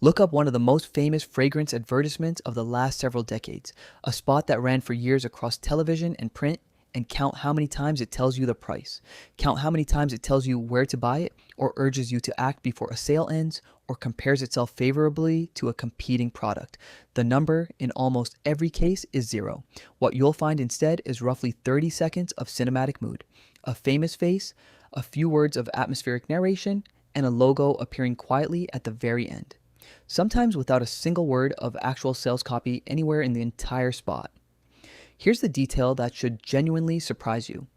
Look up one of the most famous fragrance advertisements of the last several decades, a spot that ran for years across television and print, and count how many times it tells you the price. Count how many times it tells you where to buy it, or urges you to act before a sale ends, or compares itself favorably to a competing product. The number, in almost every case, is zero. What you'll find instead is roughly 30 seconds of cinematic mood, a famous face, a few words of atmospheric narration, and a logo appearing quietly at the very end. Sometimes without a single word of actual sales copy anywhere in the entire spot. Here's the detail that should genuinely surprise you.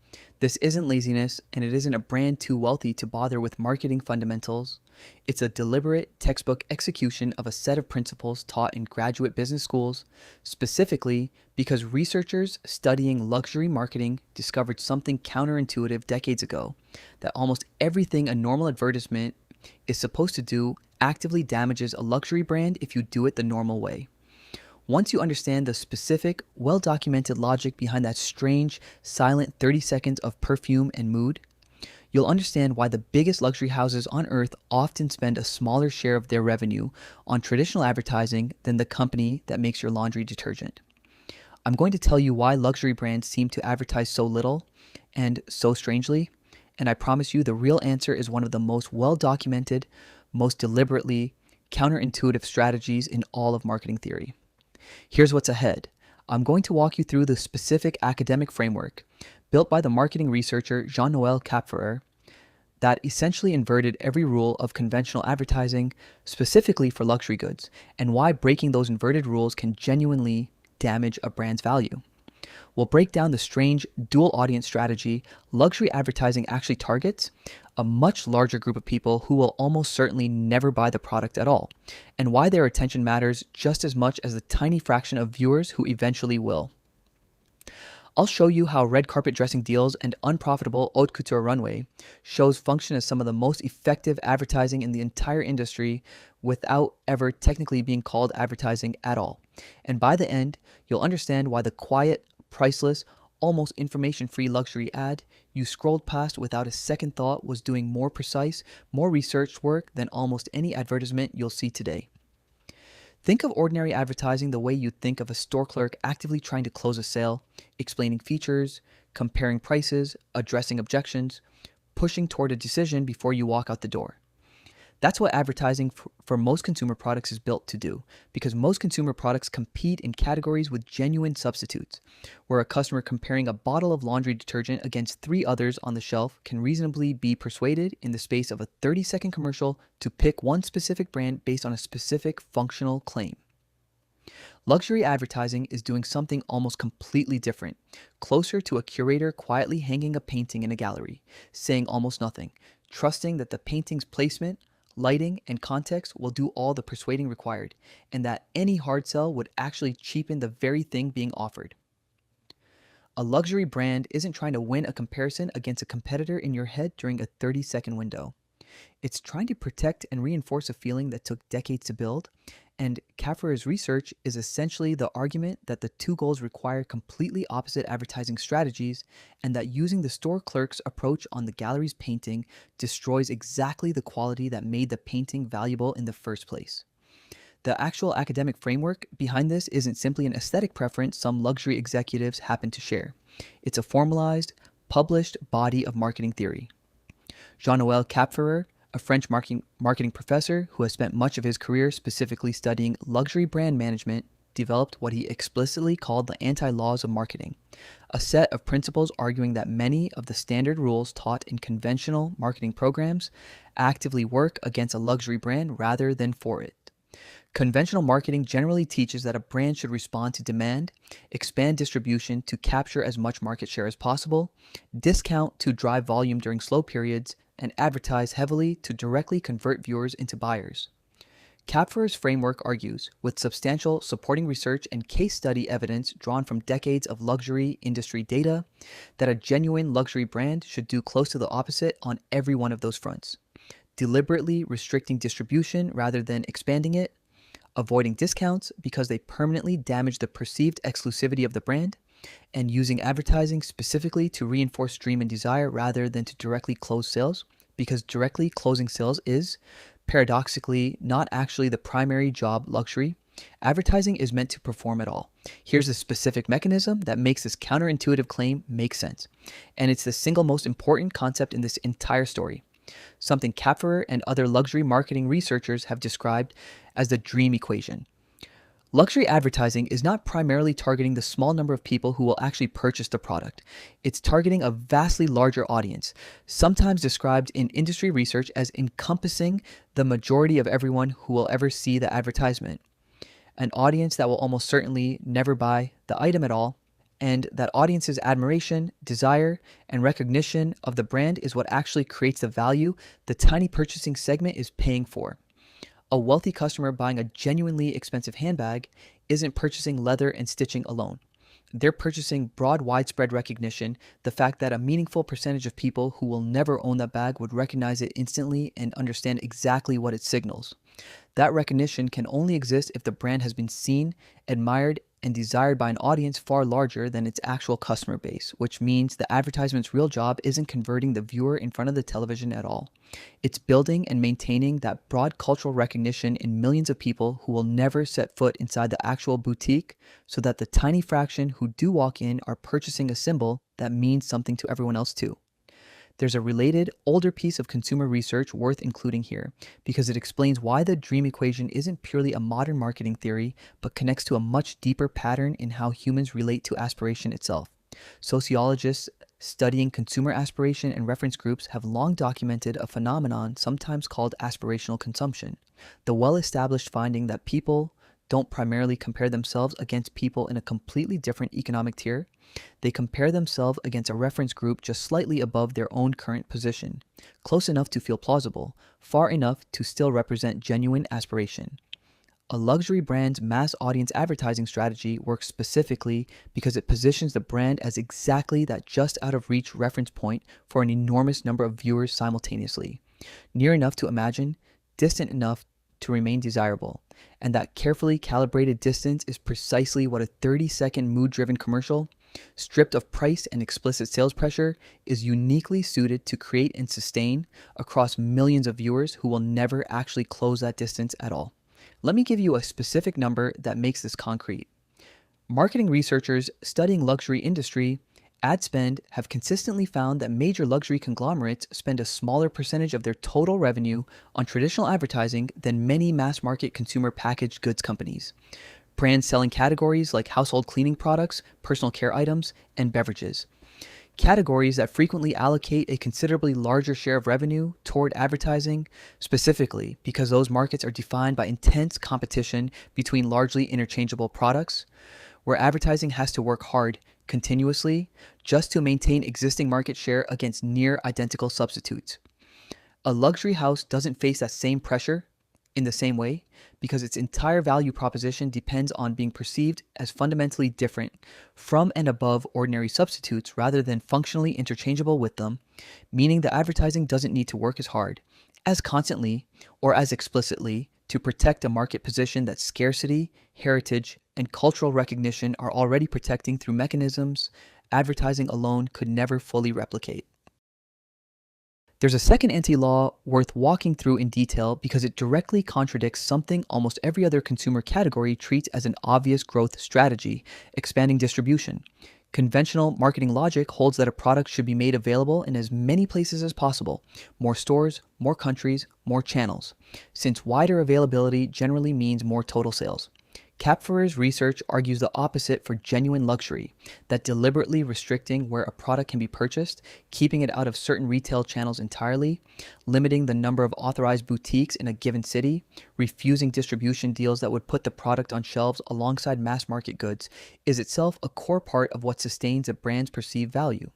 This isn't laziness, and it isn't a brand too wealthy to bother with marketing fundamentals. It's a deliberate textbook execution of a set of principles taught in graduate business schools, specifically because researchers studying luxury marketing discovered something counterintuitive decades ago, that almost everything a normal advertisement is supposed to do actively damages a luxury brand if you do it the normal way. Once you understand the specific, well-documented logic behind that strange, silent 30 seconds of perfume and mood, you'll understand why the biggest luxury houses on earth often spend a smaller share of their revenue on traditional advertising than the company that makes your laundry detergent. I'm going to tell you why luxury brands seem to advertise so little and so strangely, and I promise you the real answer is one of the most well-documented, most deliberately counterintuitive strategies in all of marketing theory. Here's what's ahead. I'm going to walk you through the specific academic framework built by the marketing researcher Jean-Noël Kapferer that essentially inverted every rule of conventional advertising, specifically for luxury goods, and why breaking those inverted rules can genuinely damage a brand's value. We'll break down the strange dual audience strategy luxury advertising actually targets, a much larger group of people who will almost certainly never buy the product at all, and why their attention matters just as much as the tiny fraction of viewers who eventually will. I'll show you how red carpet dressing deals and unprofitable haute couture runway shows function as some of the most effective advertising in the entire industry without ever technically being called advertising at all. And by the end, you'll understand why the quiet, priceless, almost information-free luxury ad you scrolled past without a second thought was doing more precise, more researched work than almost any advertisement you'll see today. Think of ordinary advertising the way you'd think of a store clerk actively trying to close a sale, explaining features, comparing prices, addressing objections, pushing toward a decision before you walk out the door. That's what advertising for most consumer products is built to do, because most consumer products compete in categories with genuine substitutes, where a customer comparing a bottle of laundry detergent against 3 others on the shelf can reasonably be persuaded in the space of a 30-second commercial to pick one specific brand based on a specific functional claim. Luxury advertising is doing something almost completely different, closer to a curator quietly hanging a painting in a gallery, saying almost nothing, trusting that the painting's placement, lighting, and context will do all the persuading required, and that any hard sell would actually cheapen the very thing being offered. A luxury brand isn't trying to win a comparison against a competitor in your head during a 30-second window. It's trying to protect and reinforce a feeling that took decades to build, and Kapferer's research is essentially the argument that the two goals require completely opposite advertising strategies, and that using the store clerk's approach on the gallery's painting destroys exactly the quality that made the painting valuable in the first place. The actual academic framework behind this isn't simply an aesthetic preference some luxury executives happen to share. It's a formalized, published body of marketing theory. Jean-Noël Kapferer, a French marketing professor who has spent much of his career specifically studying luxury brand management, developed what he explicitly called the anti-laws of marketing, a set of principles arguing that many of the standard rules taught in conventional marketing programs actively work against a luxury brand rather than for it. Conventional marketing generally teaches that a brand should respond to demand, expand distribution to capture as much market share as possible, discount to drive volume during slow periods, and advertise heavily to directly convert viewers into buyers. Kapferer's framework argues, with substantial supporting research and case study evidence drawn from decades of luxury industry data, that a genuine luxury brand should do close to the opposite on every one of those fronts, deliberately restricting distribution rather than expanding it, avoiding discounts because they permanently damage the perceived exclusivity of the brand, and using advertising specifically to reinforce dream and desire rather than to directly close sales, because directly closing sales is, Paradoxically, not actually the primary job luxury, advertising is meant to perform it all. Here's a specific mechanism that makes this counterintuitive claim make sense. And it's the single most important concept in this entire story. Something Kapferer and other luxury marketing researchers have described as the dream equation. Luxury advertising is not primarily targeting the small number of people who will actually purchase the product. It's targeting a vastly larger audience, sometimes described in industry research as encompassing the majority of everyone who will ever see the advertisement. An audience that will almost certainly never buy the item at all, and that audience's admiration, desire, and recognition of the brand is what actually creates the value the tiny purchasing segment is paying for. A wealthy customer buying a genuinely expensive handbag isn't purchasing leather and stitching alone. They're purchasing broad, widespread recognition, the fact that a meaningful percentage of people who will never own that bag would recognize it instantly and understand exactly what it signals. That recognition can only exist if the brand has been seen, admired, and desired by an audience far larger than its actual customer base, which means the advertisement's real job isn't converting the viewer in front of the television at all. It's building and maintaining that broad cultural recognition in millions of people who will never set foot inside the actual boutique, so that the tiny fraction who do walk in are purchasing a symbol that means something to everyone else too. There's a related, older piece of consumer research worth including here, because it explains why the dream equation isn't purely a modern marketing theory, but connects to a much deeper pattern in how humans relate to aspiration itself. Sociologists studying consumer aspiration and reference groups have long documented a phenomenon sometimes called aspirational consumption, the well-established finding that people don't primarily compare themselves against people in a completely different economic tier. They compare themselves against a reference group just slightly above their own current position, close enough to feel plausible, far enough to still represent genuine aspiration. A luxury brand's mass audience advertising strategy works specifically because it positions the brand as exactly that just out of reach reference point for an enormous number of viewers simultaneously, near enough to imagine, distant enough to remain desirable. And that carefully calibrated distance is precisely what a 30-second mood-driven commercial, stripped of price and explicit sales pressure, is uniquely suited to create and sustain across millions of viewers who will never actually close that distance at all. Let me give you a specific number that makes this concrete. Marketing researchers studying luxury industry ad spend have consistently found that major luxury conglomerates spend a smaller percentage of their total revenue on traditional advertising than many mass-market consumer packaged goods companies. Brands selling categories like household cleaning products, personal care items, and beverages. Categories that frequently allocate a considerably larger share of revenue toward advertising, specifically because those markets are defined by intense competition between largely interchangeable products, where advertising has to work hard continuously just to maintain existing market share against near identical substitutes. A luxury house doesn't face that same pressure in the same way because its entire value proposition depends on being perceived as fundamentally different from and above ordinary substitutes rather than functionally interchangeable with them, meaning the advertising doesn't need to work as hard, as constantly, or as explicitly to protect a market position that scarcity, heritage, and cultural recognition are already protecting through mechanisms advertising alone could never fully replicate. There's a second anti-law worth walking through in detail because it directly contradicts something almost every other consumer category treats as an obvious growth strategy: expanding distribution. Conventional marketing logic holds that a product should be made available in as many places as possible, more stores, more countries, more channels, since wider availability generally means more total sales. Kapferer's research argues the opposite for genuine luxury, that deliberately restricting where a product can be purchased, keeping it out of certain retail channels entirely, limiting the number of authorized boutiques in a given city, refusing distribution deals that would put the product on shelves alongside mass market goods, is itself a core part of what sustains a brand's perceived value.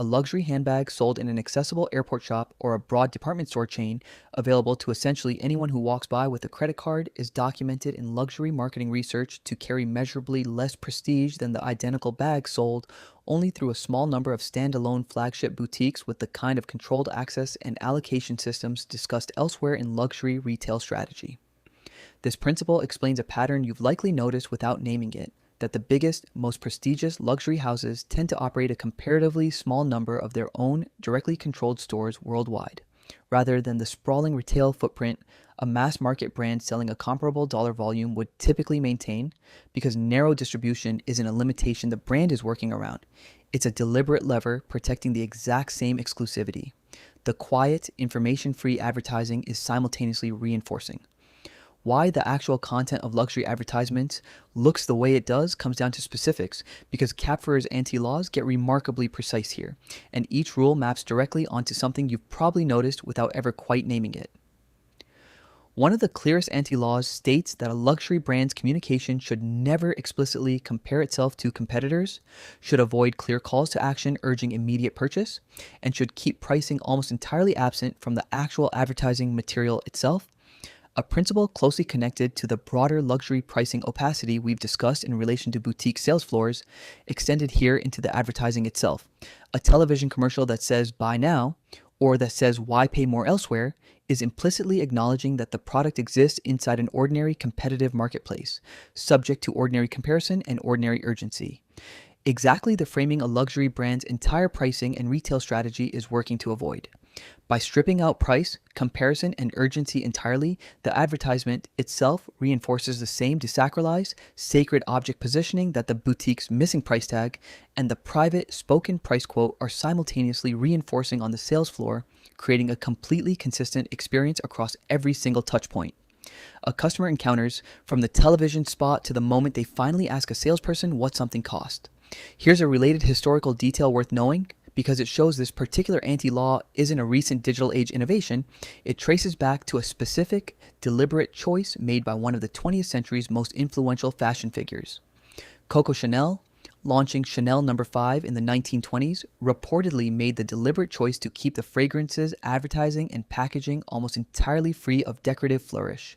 A luxury handbag sold in an accessible airport shop or a broad department store chain available to essentially anyone who walks by with a credit card is documented in luxury marketing research to carry measurably less prestige than the identical bag sold only through a small number of standalone flagship boutiques with the kind of controlled access and allocation systems discussed elsewhere in luxury retail strategy. This principle explains a pattern you've likely noticed without naming it, that the biggest, most prestigious luxury houses tend to operate a comparatively small number of their own directly controlled stores worldwide. rather than the sprawling retail footprint a mass market brand selling a comparable dollar volume would typically maintain, because narrow distribution isn't a limitation the brand is working around. It's a deliberate lever protecting the exact same exclusivity. The quiet, information-free advertising is simultaneously reinforcing. Why the actual content of luxury advertisements looks the way it does comes down to specifics, because CAPFIR's anti-laws get remarkably precise here, and each rule maps directly onto something you've probably noticed without ever quite naming it. One of the clearest anti-laws states that a luxury brand's communication should never explicitly compare itself to competitors, should avoid clear calls to action urging immediate purchase, and should keep pricing almost entirely absent from the actual advertising material itself, a principle closely connected to the broader luxury pricing opacity we've discussed in relation to boutique sales floors, extended here into the advertising itself. A television commercial that says "buy now," or that says "why pay more elsewhere," is implicitly acknowledging that the product exists inside an ordinary competitive marketplace, subject to ordinary comparison and ordinary urgency. Exactly the framing a luxury brand's entire pricing and retail strategy is working to avoid. By stripping out price, comparison, and urgency entirely, the advertisement itself reinforces the same desacralized, sacred object positioning that the boutique's missing price tag and the private, spoken price quote are simultaneously reinforcing on the sales floor, creating a completely consistent experience across every single touch point. A customer encounters from the television spot to the moment they finally ask a salesperson what something cost. Here's a related historical detail worth knowing. Because it shows this particular anti-law isn't a recent digital age innovation, it traces back to a specific, deliberate choice made by one of the 20th century's most influential fashion figures. Coco Chanel, launching Chanel No. 5 in the 1920s, reportedly made the deliberate choice to keep the fragrance's advertising and packaging almost entirely free of decorative flourish,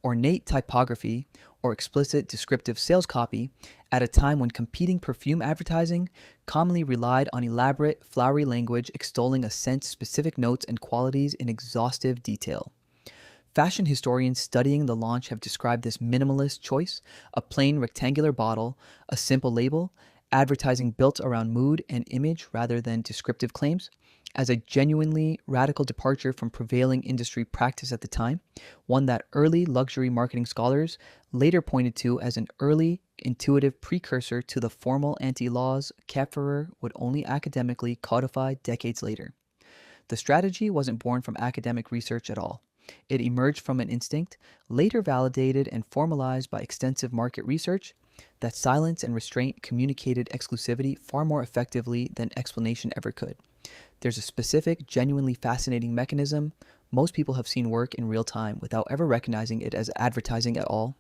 ornate typography, or explicit descriptive sales copy at a time when competing perfume advertising commonly relied on elaborate, flowery language extolling a scent's specific notes and qualities in exhaustive detail. Fashion historians studying the launch have described this minimalist choice, a plain rectangular bottle, a simple label, advertising built around mood and image rather than descriptive claims, as a genuinely radical departure from prevailing industry practice at the time, one that early luxury marketing scholars later pointed to as an early, intuitive precursor to the formal anti-laws CAPFIR would only academically codify decades later. The strategy wasn't born from academic research at all. It emerged from an instinct, later validated and formalized by extensive market research, that silence and restraint communicated exclusivity far more effectively than explanation ever could. There's a specific, genuinely fascinating mechanism most people have seen work in real time without ever recognizing it as advertising at all.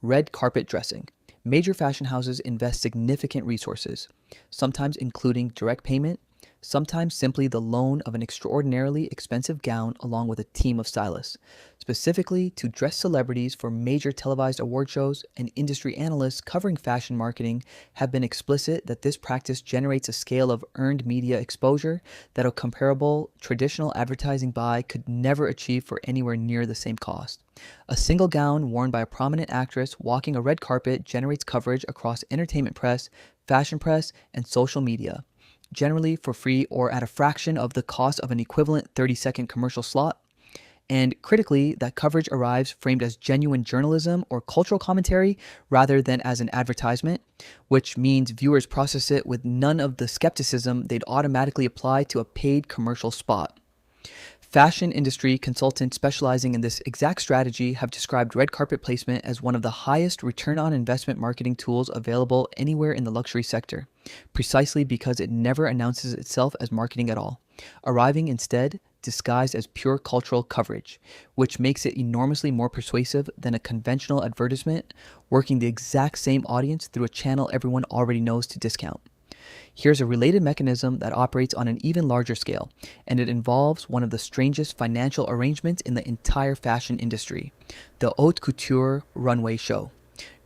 Red carpet dressing. Major fashion houses invest significant resources, sometimes including direct payment, sometimes simply the loan of an extraordinarily expensive gown along with a team of stylists, specifically to dress celebrities for major televised award shows, and industry analysts covering fashion marketing have been explicit that this practice generates a scale of earned media exposure that a comparable traditional advertising buy could never achieve for anywhere near the same cost. A single gown worn by a prominent actress walking a red carpet generates coverage across entertainment press, fashion press, and social media, generally for free or at a fraction of the cost of an equivalent 30-second commercial slot. And critically, that coverage arrives framed as genuine journalism or cultural commentary rather than as an advertisement, which means viewers process it with none of the skepticism they'd automatically apply to a paid commercial spot. Fashion industry consultants specializing in this exact strategy have described red carpet placement as one of the highest return on investment marketing tools available anywhere in the luxury sector, precisely because it never announces itself as marketing at all, arriving instead disguised as pure cultural coverage, which makes it enormously more persuasive than a conventional advertisement working the exact same audience through a channel everyone already knows to discount. Here's a related mechanism that operates on an even larger scale, and it involves one of the strangest financial arrangements in the entire fashion industry: the haute couture runway show.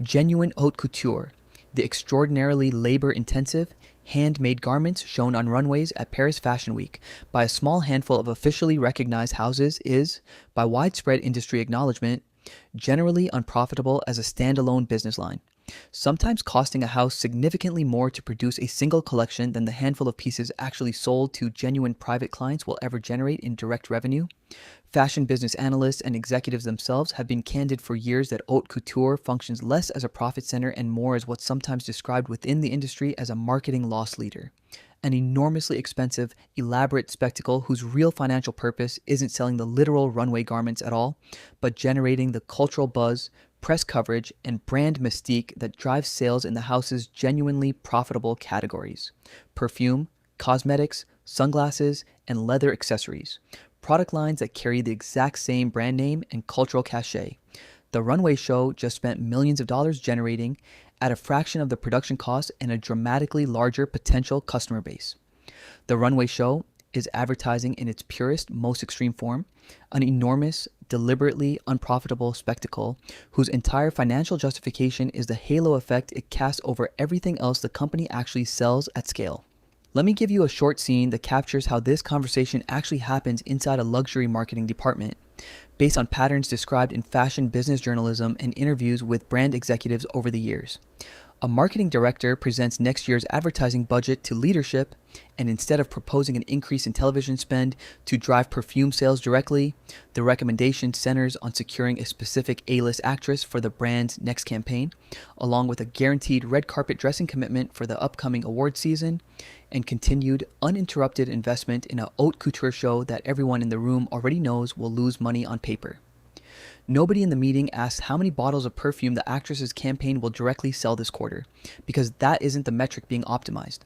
Genuine haute couture, the extraordinarily labor-intensive, handmade garments shown on runways at Paris Fashion Week by a small handful of officially recognized houses, is, by widespread industry acknowledgement, generally unprofitable as a standalone business line. sometimes costing a house significantly more to produce a single collection than the handful of pieces actually sold to genuine private clients will ever generate in direct revenue. Fashion business analysts and executives themselves have been candid for years that haute couture functions less as a profit center and more as what's sometimes described within the industry as a marketing loss leader. An enormously expensive, elaborate spectacle whose real financial purpose isn't selling the literal runway garments at all, but generating the cultural buzz, press coverage, and brand mystique that drives sales in the house's genuinely profitable categories: perfume, cosmetics, sunglasses, and leather accessories. Product lines that carry the exact same brand name and cultural cachet. The runway show just spent millions of dollars generating at a fraction of the production cost and a dramatically larger potential customer base. The runway show is advertising in its purest, most extreme form, an enormous, deliberately unprofitable spectacle whose entire financial justification is the halo effect it casts over everything else the company actually sells at scale. Let me give you a short scene that captures how this conversation actually happens inside a luxury marketing department, based on patterns described in fashion business journalism and interviews with brand executives over the years. A marketing director presents next year's advertising budget to leadership, and instead of proposing an increase in television spend to drive perfume sales directly, the recommendation centers on securing a specific A-list actress for the brand's next campaign, along with a guaranteed red carpet dressing commitment for the upcoming award season, and continued uninterrupted investment in a haute couture show that everyone in the room already knows will lose money on paper. Nobody in the meeting asks how many bottles of perfume the actress's campaign will directly sell this quarter, because that isn't the metric being optimized.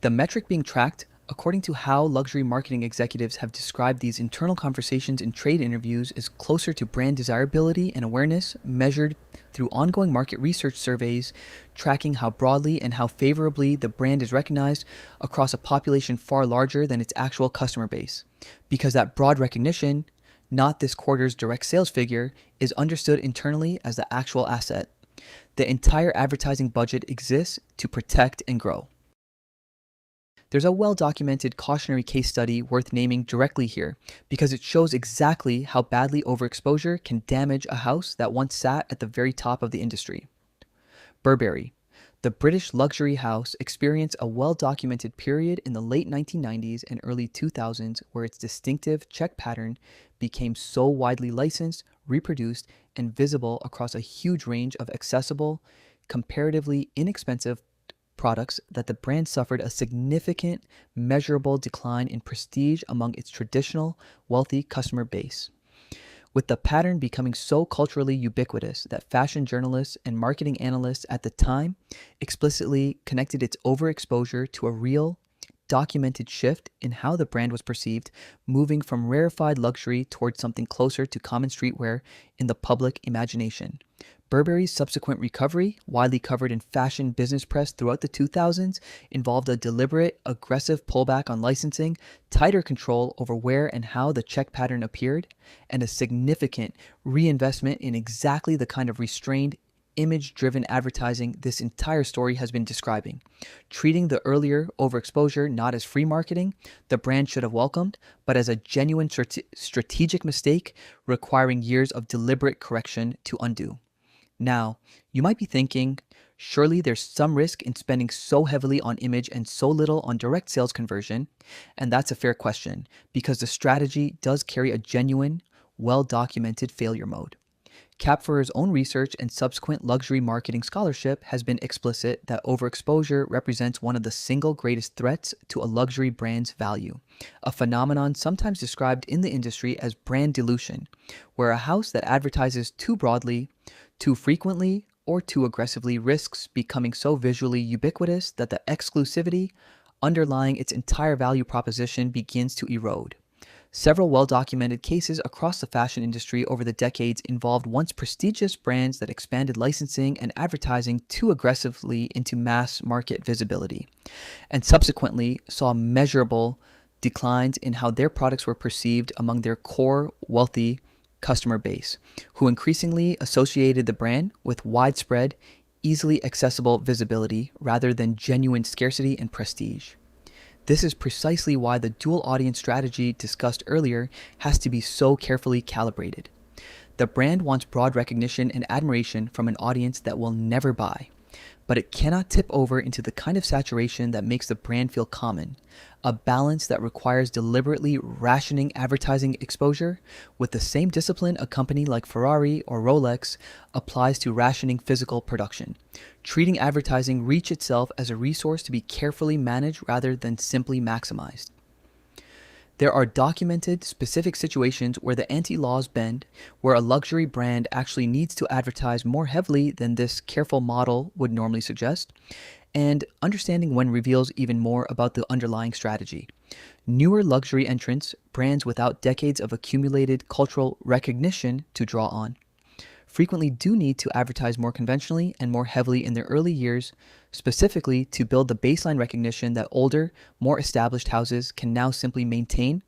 The metric being tracked, according to how luxury marketing executives have described these internal conversations in trade interviews, is closer to brand desirability and awareness, measured through ongoing market research surveys, tracking how broadly and how favorably the brand is recognized across a population far larger than its actual customer base. Because that broad recognition, not this quarter's direct sales figure, is understood internally as the actual asset. The entire advertising budget exists to protect and grow. There's a well-documented cautionary case study worth naming directly here because it shows exactly how badly overexposure can damage a house that once sat at the very top of the industry. Burberry. The British luxury house experienced a well-documented period in the late 1990s and early 2000s where its distinctive check pattern became so widely licensed, reproduced, and visible across a huge range of accessible, comparatively inexpensive products that the brand suffered a significant, measurable decline in prestige among its traditional, wealthy customer base. With the pattern becoming so culturally ubiquitous that fashion journalists and marketing analysts at the time explicitly connected its overexposure to a real, documented shift in how the brand was perceived, moving from rarefied luxury towards something closer to common streetwear in the public imagination. Burberry's subsequent recovery, widely covered in fashion business press throughout the 2000s, involved a deliberate, aggressive pullback on licensing, tighter control over where and how the check pattern appeared, and a significant reinvestment in exactly the kind of restrained, image-driven advertising this entire story has been describing. Treating the earlier overexposure not as free marketing the brand should have welcomed, but as a genuine strategic mistake requiring years of deliberate correction to undo. Now, you might be thinking, surely there's some risk in spending so heavily on image and so little on direct sales conversion, and that's a fair question, because the strategy does carry a genuine, well-documented failure mode. Capfer's own research and subsequent luxury marketing scholarship has been explicit that overexposure represents one of the single greatest threats to a luxury brand's value, a phenomenon sometimes described in the industry as brand dilution, where a house that advertises too broadly, too frequently, or too aggressively risks becoming so visually ubiquitous that the exclusivity underlying its entire value proposition begins to erode. Several well-documented cases across the fashion industry over the decades involved once prestigious brands that expanded licensing and advertising too aggressively into mass market visibility, and subsequently saw measurable declines in how their products were perceived among their core wealthy customer base, who increasingly associated the brand with widespread, easily accessible visibility rather than genuine scarcity and prestige. This is precisely why the dual audience strategy discussed earlier has to be so carefully calibrated. The brand wants broad recognition and admiration from an audience that will never buy, but it cannot tip over into the kind of saturation that makes the brand feel common, a balance that requires deliberately rationing advertising exposure with the same discipline a company like Ferrari or Rolex applies to rationing physical production, treating advertising reach itself as a resource to be carefully managed rather than simply maximized. There are documented specific situations where the anti-laws bend, where a luxury brand actually needs to advertise more heavily than this careful model would normally suggest, and understanding when reveals even more about the underlying strategy. Newer luxury entrants, brands without decades of accumulated cultural recognition to draw on, frequently do need to advertise more conventionally and more heavily in their early years, specifically to build the baseline recognition that older, more established houses can now simply maintain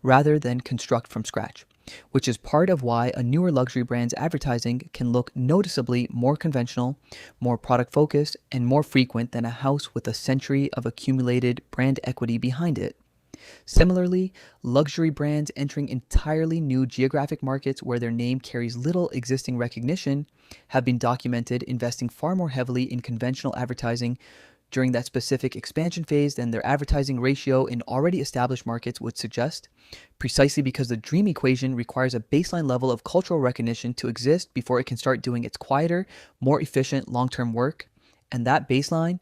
rather than construct from scratch, which is part of why a newer luxury brand's advertising can look noticeably more conventional, more product-focused, and more frequent than a house with a century of accumulated brand equity behind it. Similarly, luxury brands entering entirely new geographic markets where their name carries little existing recognition have been documented investing far more heavily in conventional advertising during that specific expansion phase than their advertising ratio in already established markets would suggest, precisely because the dream equation requires a baseline level of cultural recognition to exist before it can start doing its quieter, more efficient long-term work, and that baseline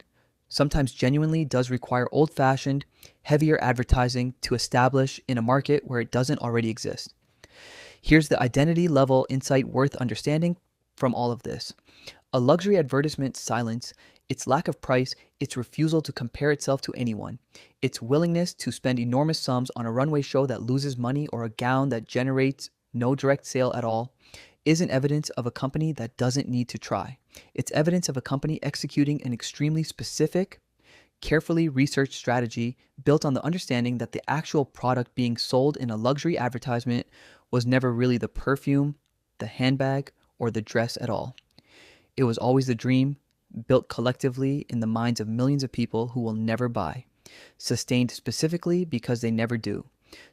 sometimes genuinely does require old-fashioned, heavier advertising to establish in a market where it doesn't already exist. Here's the identity level insight worth understanding from all of this. A luxury advertisement's silence, its lack of price, its refusal to compare itself to anyone, its willingness to spend enormous sums on a runway show that loses money or a gown that generates no direct sale at all, isn't evidence of a company that doesn't need to try. It's evidence of a company executing an extremely specific, carefully researched strategy built on the understanding that the actual product being sold in a luxury advertisement was never really the perfume, the handbag, or the dress at all. It was always the dream, built collectively in the minds of millions of people who will never buy, sustained specifically because they never do.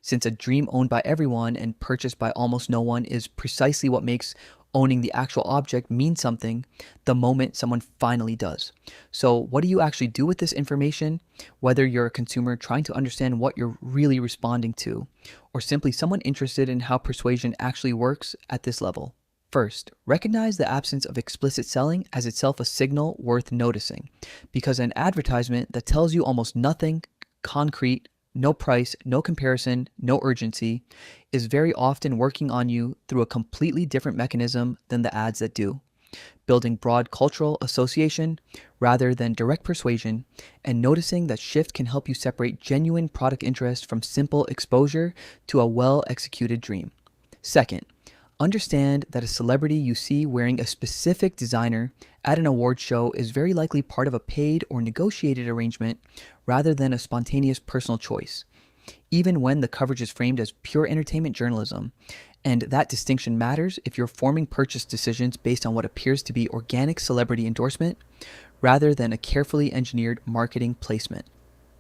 Since a dream owned by everyone and purchased by almost no one is precisely what makes owning the actual object mean something the moment someone finally does. So what do you actually do with this information, whether you're a consumer trying to understand what you're really responding to, or simply someone interested in how persuasion actually works at this level? First, recognize the absence of explicit selling as itself a signal worth noticing, because an advertisement that tells you almost nothing concrete, no price, no comparison, no urgency, is very often working on you through a completely different mechanism than the ads that do, building broad cultural association rather than direct persuasion, and noticing that shift can help you separate genuine product interest from simple exposure to a well-executed dream. Second, understand that a celebrity you see wearing a specific designer at an award show is very likely part of a paid or negotiated arrangement rather than a spontaneous personal choice, even when the coverage is framed as pure entertainment journalism. And that distinction matters if you're forming purchase decisions based on what appears to be organic celebrity endorsement rather than a carefully engineered marketing placement.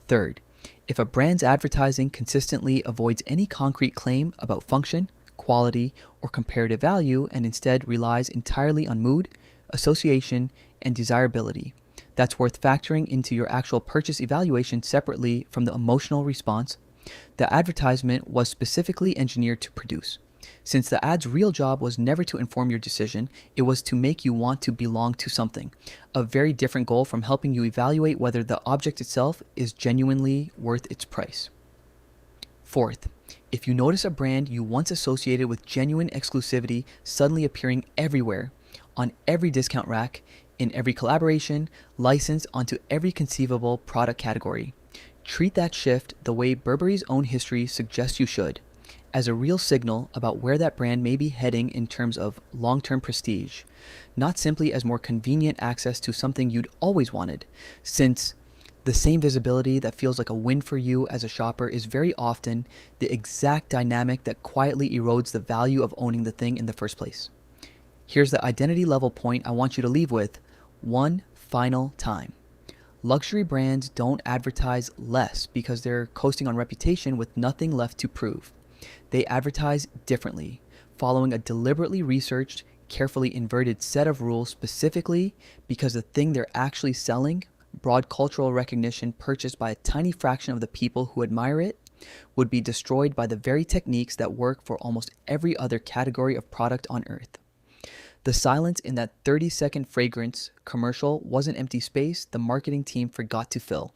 Third, if a brand's advertising consistently avoids any concrete claim about function, quality, or comparative value and instead relies entirely on mood, association, and desirability, that's worth factoring into your actual purchase evaluation separately from the emotional response the advertisement was specifically engineered to produce. Since the ad's real job was never to inform your decision, it was to make you want to belong to something, a very different goal from helping you evaluate whether the object itself is genuinely worth its price. Fourth, if you notice a brand you once associated with genuine exclusivity suddenly appearing everywhere, on every discount rack, in every collaboration, licensed onto every conceivable product category, treat that shift the way Burberry's own history suggests you should, as a real signal about where that brand may be heading in terms of long-term prestige, not simply as more convenient access to something you'd always wanted, since the same visibility that feels like a win for you as a shopper is very often the exact dynamic that quietly erodes the value of owning the thing in the first place. Here's the identity level point I want you to leave with one final time. Luxury brands don't advertise less because they're coasting on reputation with nothing left to prove. They advertise differently, following a deliberately researched, carefully inverted set of rules specifically because the thing they're actually selling, broad cultural recognition purchased by a tiny fraction of the people who admire it, would be destroyed by the very techniques that work for almost every other category of product on earth. The silence in that 30-second fragrance commercial wasn't empty space the marketing team forgot to fill.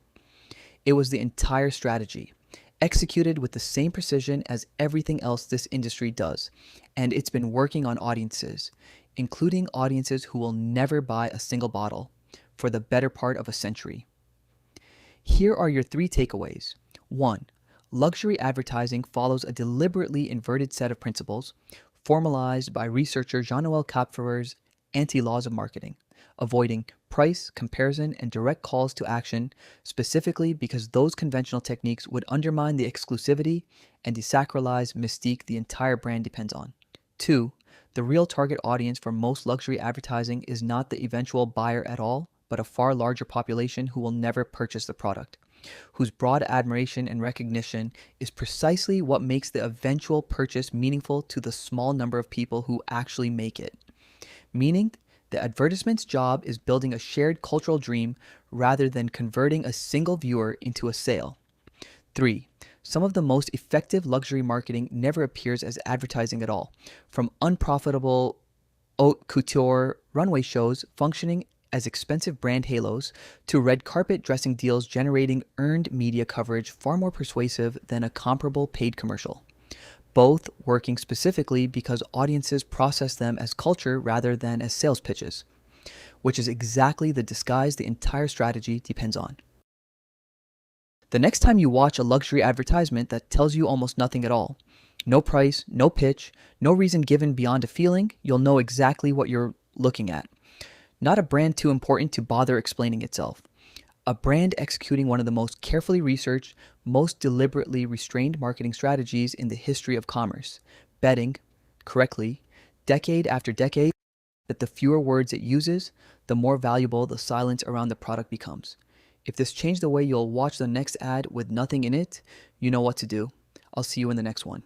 It was the entire strategy, executed with the same precision as everything else this industry does, and it's been working on audiences, including audiences who will never buy a single bottle, for the better part of a century. Here are your 3 takeaways. 1. Luxury advertising follows a deliberately inverted set of principles, formalized by researcher Jean-Noël Kapferer's anti-laws of marketing, avoiding price, comparison, and direct calls to action, specifically because those conventional techniques would undermine the exclusivity and desacralize mystique the entire brand depends on. 2. The real target audience for most luxury advertising is not the eventual buyer at all, but a far larger population who will never purchase the product, whose broad admiration and recognition is precisely what makes the eventual purchase meaningful to the small number of people who actually make it. Meaning, the advertisement's job is building a shared cultural dream rather than converting a single viewer into a sale. 3. Some of the most effective luxury marketing never appears as advertising at all, from unprofitable haute couture runway shows functioning as expensive brand halos to red carpet dressing deals generating earned media coverage far more persuasive than a comparable paid commercial. Both working specifically because audiences process them as culture rather than as sales pitches, which is exactly the disguise the entire strategy depends on. The next time you watch a luxury advertisement that tells you almost nothing at all, no price, no pitch, no reason given beyond a feeling, you'll know exactly what you're looking at. Not a brand too important to bother explaining itself. A brand executing one of the most carefully researched, most deliberately restrained marketing strategies in the history of commerce, betting, correctly, decade after decade, that the fewer words it uses, the more valuable the silence around the product becomes. If this changed the way you'll watch the next ad with nothing in it, you know what to do. I'll see you in the next one.